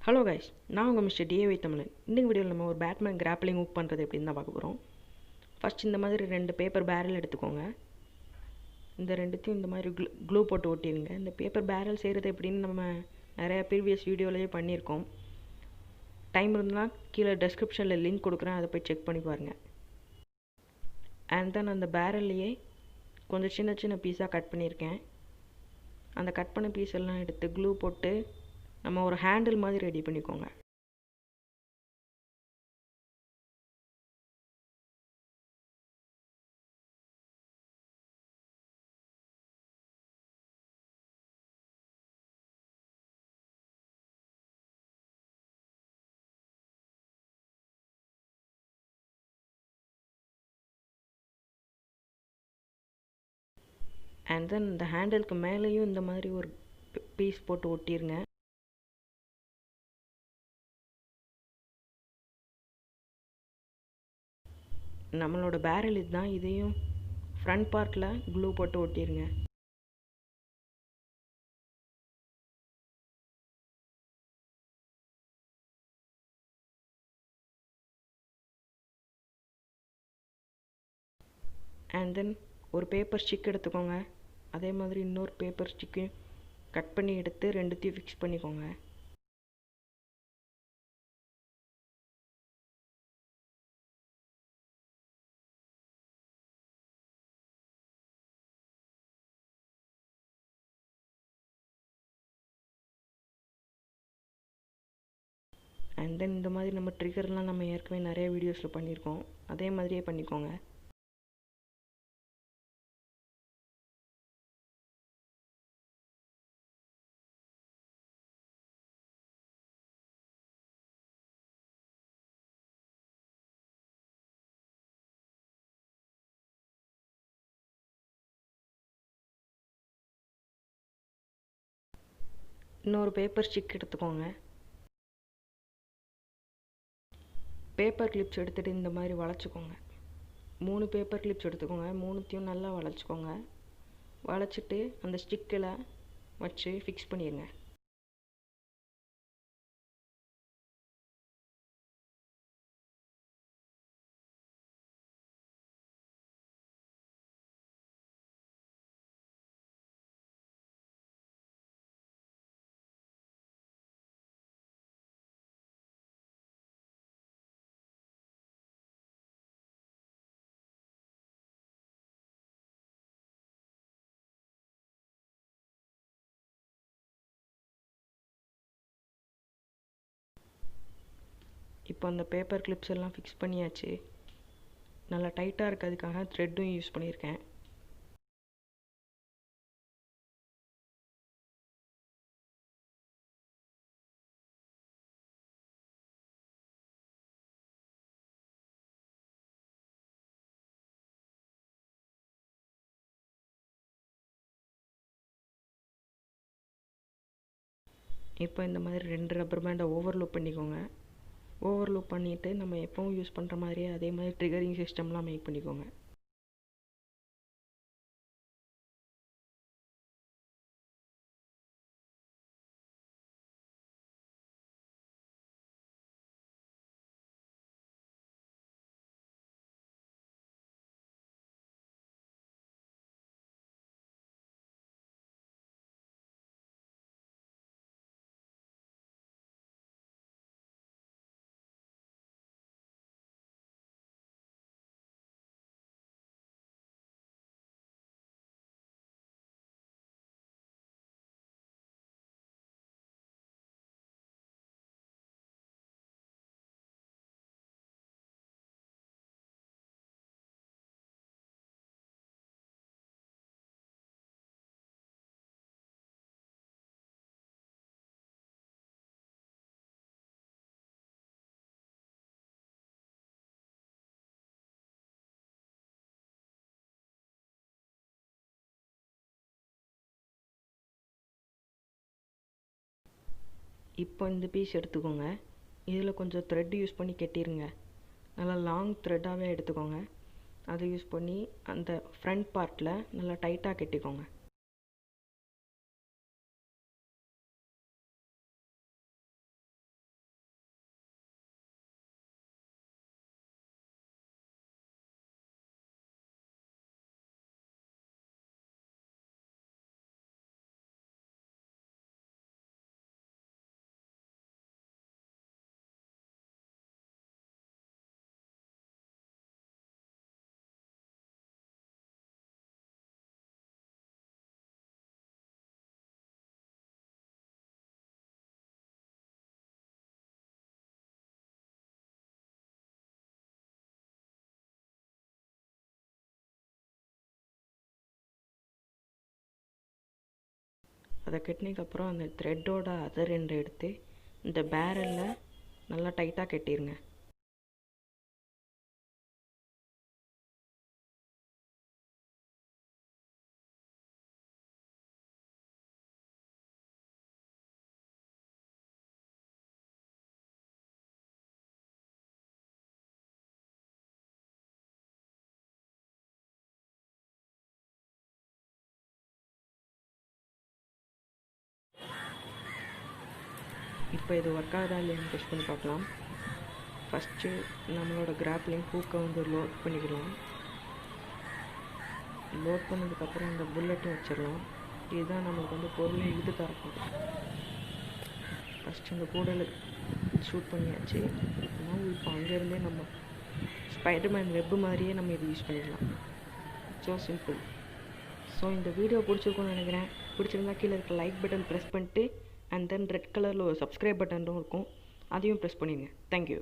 Hello guys, நான் உங்கள் mister DAV தமிழன். இன்றைக்கு வீடியோவில் நம்ம ஒரு பேட்மேன் கிராப்ளிங் ஹூக் பண்ணுறது எப்படின்னு தான் பார்க்க போகிறோம். ஃபஸ்ட் இந்த மாதிரி 2 பேப்பர் பேரல் எடுத்துக்கோங்க. இந்த ரெண்டுத்தையும் இந்த மாதிரி க்ளூ போட்டு ஒட்டிடுங்க. இந்த பேப்பர் பேரல் செய்கிறது எப்படின்னு நம்ம நிறையா ப்ரீவியஸ் வீடியோலேயே பண்ணியிருக்கோம். டைம் இருந்தால் கீழே டெஸ்கிரிப்ஷனில் லிங்க் கொடுக்குறேன், அதை போய் செக் பண்ணி பாருங்கள். அண்ட் தென் அந்த பேரல்லையே கொஞ்சம் சின்ன சின்ன பீஸாக கட் பண்ணியிருக்கேன். அந்த கட் பண்ண பீஸ் எல்லாம் எடுத்து க்ளூ போட்டு நம்ம ஒரு ஹேண்டில் மாதிரி ரெடி பண்ணிக்கோங்க. அண்ட் தென் இந்த ஹேண்டிலுக்கு மேலேயும் இந்த மாதிரி ஒரு பீஸ் போட்டு ஒட்டிடுங்க. நம்மளோட பேரல் இதுதான், இதையும் ஃப்ரண்ட் பார்ட்டில் க்ளூ போட்டு ஒட்டிடுங்க. அண்ட் தென் ஒரு பேப்பர் ஸ்டிக் எடுத்துக்கோங்க. அதே மாதிரி இன்னொரு பேப்பர் ஸ்டிக்கையும் கட் பண்ணி எடுத்து ரெண்டுத்தையும் ஃபிக்ஸ் பண்ணிக்கோங்க. அண்ட் தென் இந்த மாதிரி நம்ம ட்ரிகர்லாம் நம்ம ஏற்கனவே நிறைய வீடியோஸில் பண்ணியிருக்கோம், அதே மாதிரியே பண்ணிக்கோங்க. இன்னொரு பேப்பர் ஸ்டிக் எடுத்துக்கோங்க. பேப்பர் கிளிப்ஸ் எடுத்துகிட்டு இந்த மாதிரி வளைச்சிக்கோங்க. 3 பேப்பர் கிளிப்ஸ் எடுத்துக்கோங்க. 3த்தையும் நல்லா வளைச்சிக்கோங்க. வளைச்சிட்டு அந்த ஸ்டிக்கில் வச்சு ஃபிக்ஸ் பண்ணிடுங்க. இப்போ அந்த பேப்பர் கிளிப்ஸ் எல்லாம் ஃபிக்ஸ் பண்ணியாச்சு. நல்லா டைட்டாக இருக்கிறதுக்காக த்ரெட்டும் யூஸ் பண்ணியிருக்கேன். இப்போ இந்த மாதிரி 2 ரப்பர் பேண்டை ஓவர்லூப் பண்ணிக்கோங்க. ஓவர்லூப் பண்ணிவிட்டு நம்ம எப்பவும் யூஸ் பண்ணுற மாதிரியே அதே மாதிரி ட்ரிகரிங் சிஸ்டம்லாம் மேக் பண்ணிக்கோங்க. இப்போ இந்த பீஸ் எடுத்துக்கோங்க. இதில் கொஞ்சம் த்ரெட் யூஸ் பண்ணி கட்டிடுங்க. நல்லா லாங் த்ரெட்டாகவே எடுத்துக்கோங்க. அதை யூஸ் பண்ணி அந்த ஃப்ரண்ட் பார்ட்டில் நல்லா டைட்டாக கட்டிக்கோங்க. அதை கட்டினதுக்கப்புறம் அந்த த்ரெட்டோட அதர் ரெண்டு எடுத்து இந்த பேரலில் நல்லா டைட்டாக கட்டிடுங்க. இப்போ இது ஒர்க் ஆகுதா இல்லையான்னு டெஸ்ட் பண்ணி பார்க்கலாம். ஃபஸ்ட்டு நம்மளோட கிராப்லிங் ஹூக்கை வந்து லோட் பண்ணிக்கலாம். லோட் பண்ணதுக்கப்புறம் இந்த புல்லட்டும் வச்சிடலாம். இதுதான் நம்மளுக்கு வந்து பொருளை இழுத்து தரப்போம். ஃபஸ்ட்டு இந்த கூடல் ஷூட் பண்ணியாச்சு. இப்போ அங்கேருந்தே நம்ம ஸ்பைடர்மேன் வெப்பு மாதிரியே நம்ம இது யூஸ் பண்ணிக்கலாம். So simple. ஸோ இந்த வீடியோ பிடிச்சிருக்குன்னு நினைக்கிறேன். பிடிச்சிருந்தா கீழே இருக்க லைக் பட்டன் ப்ரெஸ் பண்ணிட்டு அண்ட் தென் ரெட் கலரில் ஒரு சப்ஸ்கிரைப் பட்டனும் இருக்கும், அதையும் ப்ரெஸ் பண்ணிடுங்க. தேங்க்யூ.